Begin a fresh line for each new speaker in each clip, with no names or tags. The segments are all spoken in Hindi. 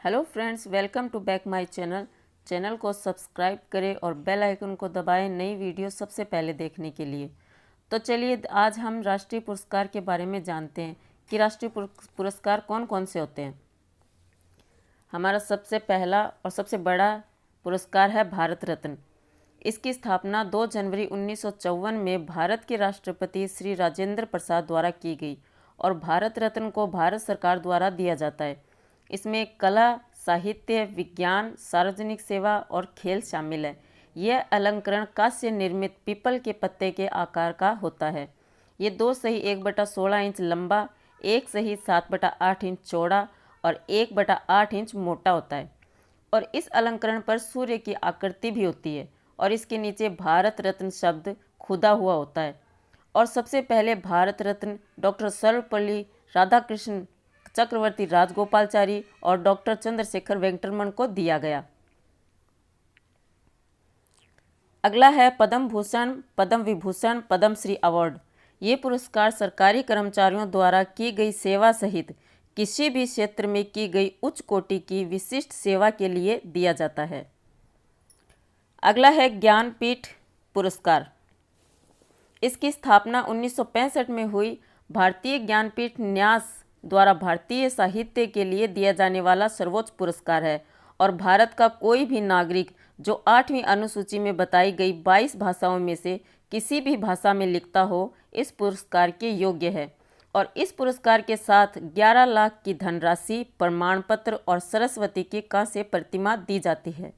Hello friends, welcome to back my channel को सब्सक्राइब करें और बेल आइकन को दबाएं नई वीडियो सबसे पहले देखने के लिए। तो चलिए आज हम राष्ट्रीय पुरस्कार के बारे में जानते हैं कि राष्ट्रीय पुरस्कार कौन कौन से होते हैं। हमारा सबसे पहला और सबसे बड़ा पुरस्कार है भारत रत्न। इसकी स्थापना 2 जनवरी 1954 में भारत के राष्ट्रपति श्री राजेंद्र प्रसाद द्वारा की गई और भारत रत्न को भारत सरकार द्वारा दिया जाता है। इसमें कला, साहित्य, विज्ञान, सार्वजनिक सेवा और खेल शामिल है। यह अलंकरण कांस्य निर्मित पीपल के पत्ते के आकार का होता है। ये 2 सही 1/16 इंच लंबा, 1 सही 7/8 इंच चौड़ा और 1/8 इंच मोटा होता है। और इस अलंकरण पर सूर्य की आकृति भी होती है और इसके नीचे भारत रत्न शब्द खुदा हुआ होता है। और सबसे पहले भारत रत्न डॉक्टर सर्वपल्ली राधाकृष्ण, चक्रवर्ती राजगोपालचारी और डॉक्टर चंद्रशेखर वेंकटरमन को दिया गया। अगला है पद्म भूषण, पद्म विभूषण, पद्मश्री अवार्ड। ये पुरस्कार सरकारी कर्मचारियों द्वारा की गई सेवा सहित किसी भी क्षेत्र में की गई उच्च कोटि की विशिष्ट सेवा के लिए दिया जाता है। अगला है ज्ञानपीठ पुरस्कार। इसकी स्थापना 1965 में हुई। भारतीय ज्ञानपीठ न्यास द्वारा भारतीय साहित्य के लिए दिया जाने वाला सर्वोच्च पुरस्कार है और भारत का कोई भी नागरिक जो 8वीं अनुसूची में बताई गई 22 भाषाओं में से किसी भी भाषा में लिखता हो इस पुरस्कार के योग्य है। और इस पुरस्कार के साथ 11 लाख की धनराशि, प्रमाण पत्र और सरस्वती की कांस्य प्रतिमा दी जाती है।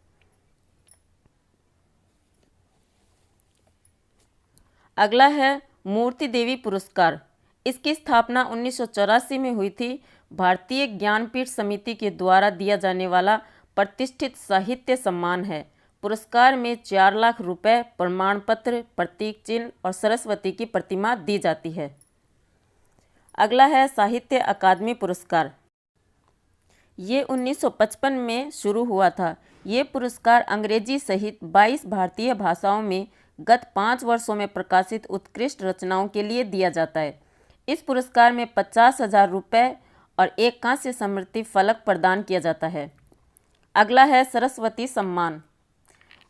अगला है मूर्ति देवी पुरस्कार। इसकी स्थापना 1984 में हुई थी। भारतीय ज्ञानपीठ समिति के द्वारा दिया जाने वाला प्रतिष्ठित साहित्य सम्मान है। पुरस्कार में 4 लाख रुपए, प्रमाण पत्र, प्रतीक चिन्ह और सरस्वती की प्रतिमा दी जाती है। अगला है साहित्य अकादमी पुरस्कार। ये 1955 में शुरू हुआ था। ये पुरस्कार अंग्रेजी सहित 22 भारतीय भाषाओं में गत 5 वर्षों में प्रकाशित उत्कृष्ट रचनाओं के लिए दिया जाता है। इस पुरस्कार में 50,000 रुपये और एक कांस्य स्मृति फलक प्रदान किया जाता है। अगला है सरस्वती सम्मान।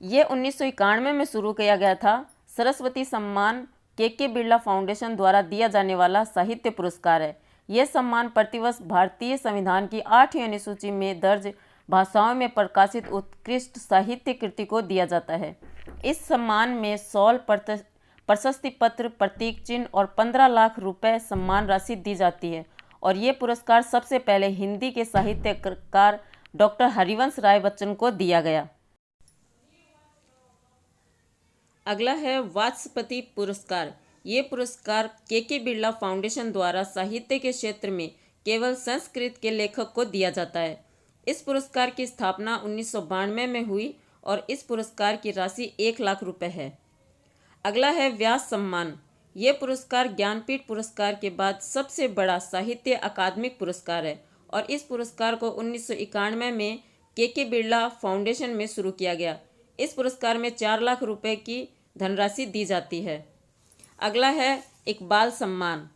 ये 1991 में शुरू किया गया था। सरस्वती सम्मान के बिरला फाउंडेशन द्वारा दिया जाने वाला साहित्य पुरस्कार है। यह सम्मान प्रतिवर्ष भारतीय संविधान की 8वीं अनुसूची में दर्ज भाषाओं में प्रकाशित उत्कृष्ट साहित्य कृति को दिया जाता है। इस सम्मान में 100 प्रशस्ति पत्र, प्रतीक चिन्ह और 15 लाख रुपए सम्मान राशि दी जाती है। और ये पुरस्कार सबसे पहले हिंदी के साहित्यकार डॉक्टर हरिवंश राय बच्चन को दिया गया। अगला है वाचस्पति पुरस्कार। ये पुरस्कार के बिरला फाउंडेशन द्वारा साहित्य के क्षेत्र में केवल संस्कृत के लेखक को दिया जाता है। इस पुरस्कार की स्थापना 1992 में हुई और इस पुरस्कार की राशि 1 लाख रुपए है। अगला है व्यास सम्मान। ये पुरस्कार ज्ञानपीठ पुरस्कार के बाद सबसे बड़ा साहित्य अकादमिक पुरस्कार है और इस पुरस्कार को 1991 में के बिरला फाउंडेशन में शुरू किया गया। इस पुरस्कार में 4 लाख रुपए की धनराशि दी जाती है। अगला है इकबाल सम्मान।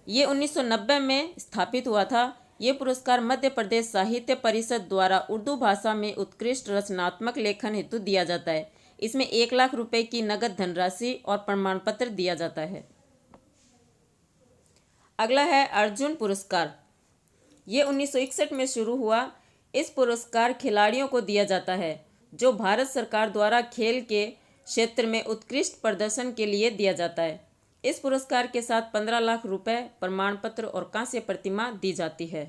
ये 1990 में स्थापित हुआ था। ये पुरस्कार मध्य प्रदेश साहित्य परिषद द्वारा उर्दू भाषा में उत्कृष्ट रचनात्मक लेखन हेतु दिया जाता है। इसमें 1 लाख रुपए की नगद धनराशि और प्रमाण पत्र दिया जाता है। अगला है अर्जुन पुरस्कार। ये 1961 में शुरू हुआ। इस पुरस्कार खिलाड़ियों को दिया जाता है जो भारत सरकार द्वारा खेल के क्षेत्र में उत्कृष्ट प्रदर्शन के लिए दिया जाता है। इस पुरस्कार के साथ 15 लाख रुपए, प्रमाण पत्र और कांस्य प्रतिमा दी जाती है।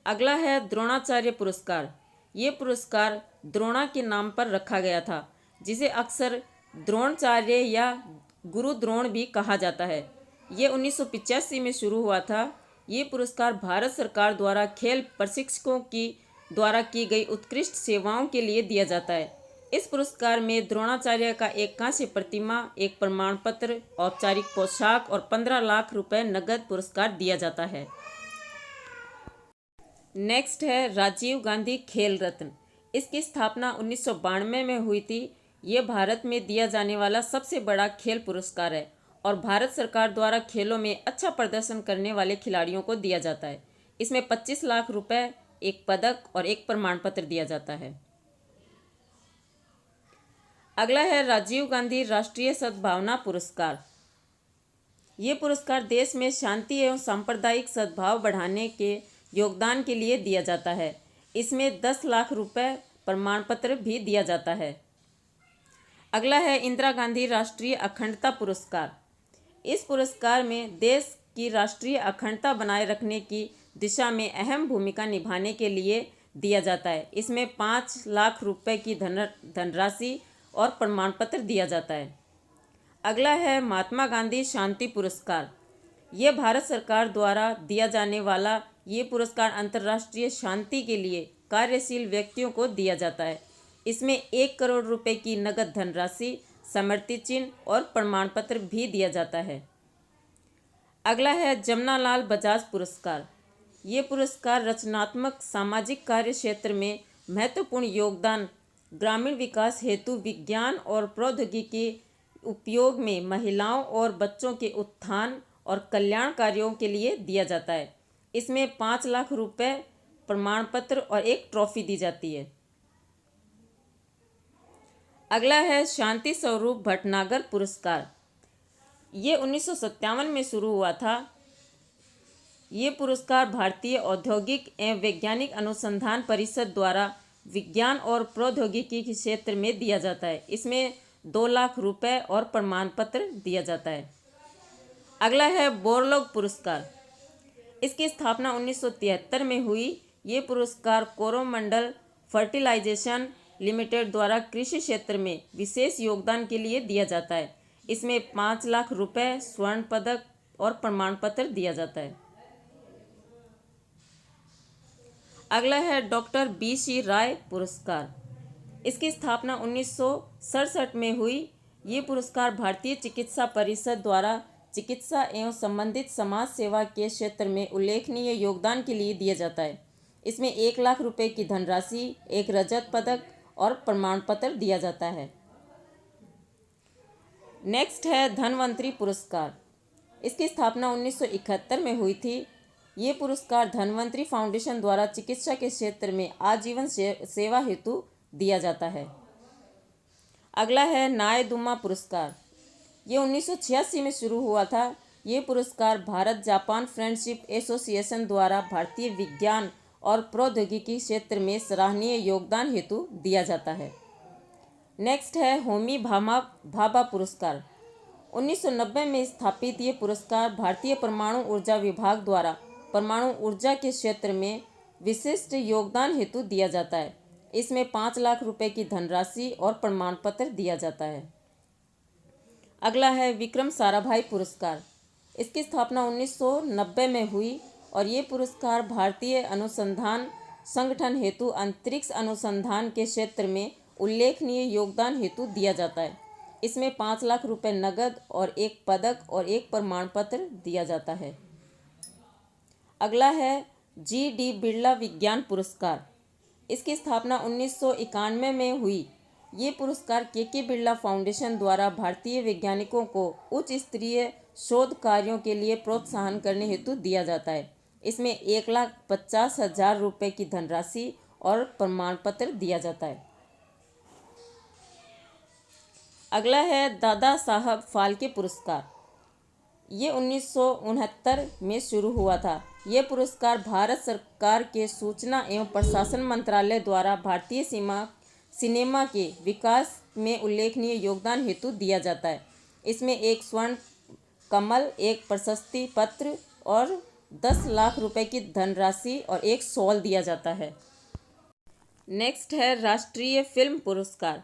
अगला है द्रोणाचार्य पुरस्कार। ये पुरस्कार द्रोणा के नाम पर रखा गया था, जिसे अक्सर द्रोणाचार्य या गुरु द्रोण भी कहा जाता है। ये 1985 में शुरू हुआ था। ये पुरस्कार भारत सरकार द्वारा खेल प्रशिक्षकों की द्वारा की गई उत्कृष्ट सेवाओं के लिए दिया जाता है। इस पुरस्कार में द्रोणाचार्य का एक कांस्य प्रतिमा, एक प्रमाण पत्र, औपचारिक पोशाक और 15 लाख रुपए नगद पुरस्कार दिया जाता है। नेक्स्ट है राजीव गांधी खेल रत्न। इसकी स्थापना 1992 में हुई थी। ये भारत में दिया जाने वाला सबसे बड़ा खेल पुरस्कार है और भारत सरकार द्वारा खेलों में अच्छा प्रदर्शन करने वाले खिलाड़ियों को दिया जाता है। इसमें 25 लाख रुपए, एक पदक और एक प्रमाण पत्र दिया जाता है। अगला है राजीव गांधी राष्ट्रीय सद्भावना पुरस्कार। ये पुरस्कार देश में शांति एवं सांप्रदायिक सद्भाव बढ़ाने के योगदान के लिए दिया जाता है। इसमें 10 लाख रुपए प्रमाण पत्र भी दिया जाता है। अगला है इंदिरा गांधी राष्ट्रीय अखंडता पुरस्कार। इस पुरस्कार में देश की राष्ट्रीय अखंडता बनाए रखने की दिशा में अहम भूमिका निभाने के लिए दिया जाता है। इसमें 5 लाख रुपए की धनराशि और प्रमाण पत्र दिया जाता है। अगला है महात्मा गांधी शांति पुरस्कार। ये भारत सरकार द्वारा दिया जाने वाला ये पुरस्कार अंतर्राष्ट्रीय शांति के लिए कार्यशील व्यक्तियों को दिया जाता है। इसमें 1 करोड़ रुपए की नगद धनराशि, स्मृति चिन्ह और प्रमाण पत्र भी दिया जाता है। अगला है जमनालाल बजाज पुरस्कार। ये पुरस्कार रचनात्मक सामाजिक कार्य क्षेत्र में महत्वपूर्ण योगदान, ग्रामीण विकास हेतु विज्ञान और प्रौद्योगिकी उपयोग में महिलाओं और बच्चों के उत्थान और कल्याण कार्यों के लिए दिया जाता है। इसमें 5 लाख रुपए, प्रमाण पत्र और एक ट्रॉफी दी जाती है। अगला है शांति स्वरूप भटनागर पुरस्कार। ये 1957 में शुरू हुआ था। ये पुरस्कार भारतीय औद्योगिक एवं वैज्ञानिक अनुसंधान परिषद द्वारा विज्ञान और प्रौद्योगिकी के क्षेत्र में दिया जाता है। इसमें 2 लाख रुपए और प्रमाण पत्र दिया जाता है। अगला है बोरलॉग पुरस्कार। इसकी स्थापना 1973 में हुई। ये पुरस्कार कोरोमंडल फर्टिलाइजेशन लिमिटेड द्वारा कृषि क्षेत्र में विशेष योगदान के लिए दिया जाता है। इसमें 5 लाख रुपए, स्वर्ण पदक और प्रमाण पत्र दिया जाता है। अगला है डॉक्टर BC राय पुरस्कार। इसकी स्थापना 1967 में हुई। ये पुरस्कार भारतीय चिकित्सा परिषद द्वारा चिकित्सा एवं संबंधित समाज सेवा के क्षेत्र में उल्लेखनीय योगदान के लिए दिया जाता है। इसमें 1 लाख रुपए की धनराशि, एक रजत पदक और प्रमाण पत्र दिया जाता है। नेक्स्ट है धन्वंतरी पुरस्कार। इसकी स्थापना 1971 में हुई थी। ये पुरस्कार धन्वंतरी फाउंडेशन द्वारा चिकित्सा के क्षेत्र में आजीवन सेवा हेतु दिया जाता है। अगला है नायदुमा पुरस्कार। ये 1986 में शुरू हुआ था। ये पुरस्कार भारत जापान फ्रेंडशिप एसोसिएशन द्वारा भारतीय विज्ञान और प्रौद्योगिकी क्षेत्र में सराहनीय योगदान हेतु दिया जाता है। नेक्स्ट है होमी भाभा पुरस्कार। 1990 में स्थापित ये पुरस्कार भारतीय परमाणु ऊर्जा विभाग द्वारा परमाणु ऊर्जा के क्षेत्र में विशिष्ट योगदान हेतु दिया जाता है। इसमें 5 लाख रुपए की धनराशि और प्रमाण पत्र दिया जाता है। अगला है विक्रम साराभाई पुरस्कार। इसकी स्थापना 1990 में हुई और ये पुरस्कार भारतीय अनुसंधान संगठन हेतु अंतरिक्ष अनुसंधान के क्षेत्र में उल्लेखनीय योगदान हेतु दिया जाता है। इसमें 5 लाख रुपए नगद और एक पदक और एक प्रमाण पत्र दिया जाता है। अगला है GD बिरला विज्ञान पुरस्कार। इसकी स्थापना 1991 में हुई। ये पुरस्कार KK बिरला फाउंडेशन द्वारा भारतीय वैज्ञानिकों को उच्च स्तरीय शोध कार्यों के लिए प्रोत्साहन करने हेतु दिया जाता है। इसमें 1,50,000 रुपये की धनराशि और प्रमाण पत्र दिया जाता है। अगला है दादा साहब फाल्के पुरस्कार। ये 1969 में शुरू हुआ था। ये पुरस्कार भारत सरकार के सूचना एवं प्रशासन मंत्रालय द्वारा भारतीय सिनेमा के विकास में उल्लेखनीय योगदान हेतु दिया जाता है। इसमें एक स्वर्ण कमल, एक प्रशस्ति पत्र और 10 लाख रुपए की धनराशि और एक शॉल दिया जाता है। नेक्स्ट है राष्ट्रीय फिल्म पुरस्कार।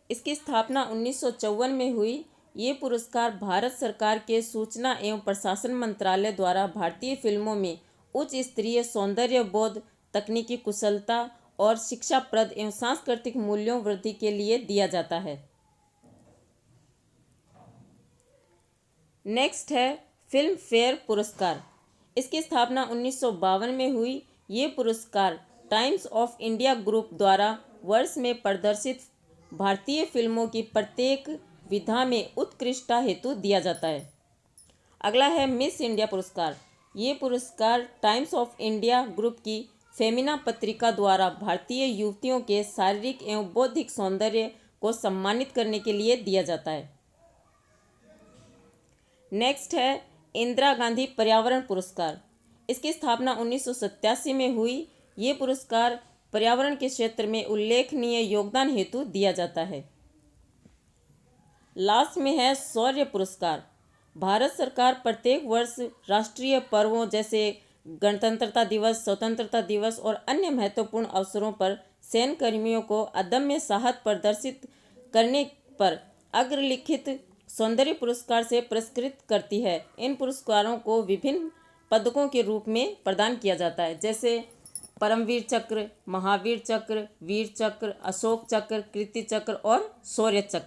इसकी स्थापना 1954 में हुई। ये पुरस्कार भारत सरकार के सूचना एवं प्रशासन मंत्रालय द्वारा भारतीय फिल्मों में उच्च स्तरीय सौंदर्य बोध, तकनीकी कुशलता और शिक्षाप्रद एवं सांस्कृतिक मूल्यों वृद्धि के लिए दिया जाता है। नेक्स्ट है फिल्म फेयर पुरस्कार। इसकी स्थापना 1952 में हुई। ये पुरस्कार टाइम्स ऑफ इंडिया ग्रुप द्वारा वर्ष में प्रदर्शित भारतीय फिल्मों की प्रत्येक विधा में उत्कृष्टता हेतु दिया जाता है। अगला है मिस इंडिया पुरस्कार। ये पुरस्कार टाइम्स ऑफ इंडिया ग्रुप की फेमिना पत्रिका द्वारा भारतीय युवतियों के शारीरिक एवं बौद्धिक सौंदर्य को सम्मानित करने के लिए दिया जाता है। नेक्स्ट है इंदिरा गांधी पर्यावरण पुरस्कार। इसकी स्थापना 1987 में हुई। ये पुरस्कार पर्यावरण के क्षेत्र में उल्लेखनीय योगदान हेतु दिया जाता है। लास्ट में है शौर्य पुरस्कार। भारत सरकार प्रत्येक वर्ष राष्ट्रीय पर्वों जैसे गणतंत्रता दिवस, स्वतंत्रता दिवस और अन्य महत्वपूर्ण अवसरों पर सैन्यकर्मियों को अदम्य साहस प्रदर्शित करने पर अग्रलिखित सौंदर्य पुरस्कार से पुरस्कृत करती है। इन पुरस्कारों को विभिन्न पदकों के रूप में प्रदान किया जाता है, जैसे परमवीर चक्र, महावीर चक्र, वीर चक्र, अशोक चक्र, कीर्ति चक्र और शौर्य चक्र।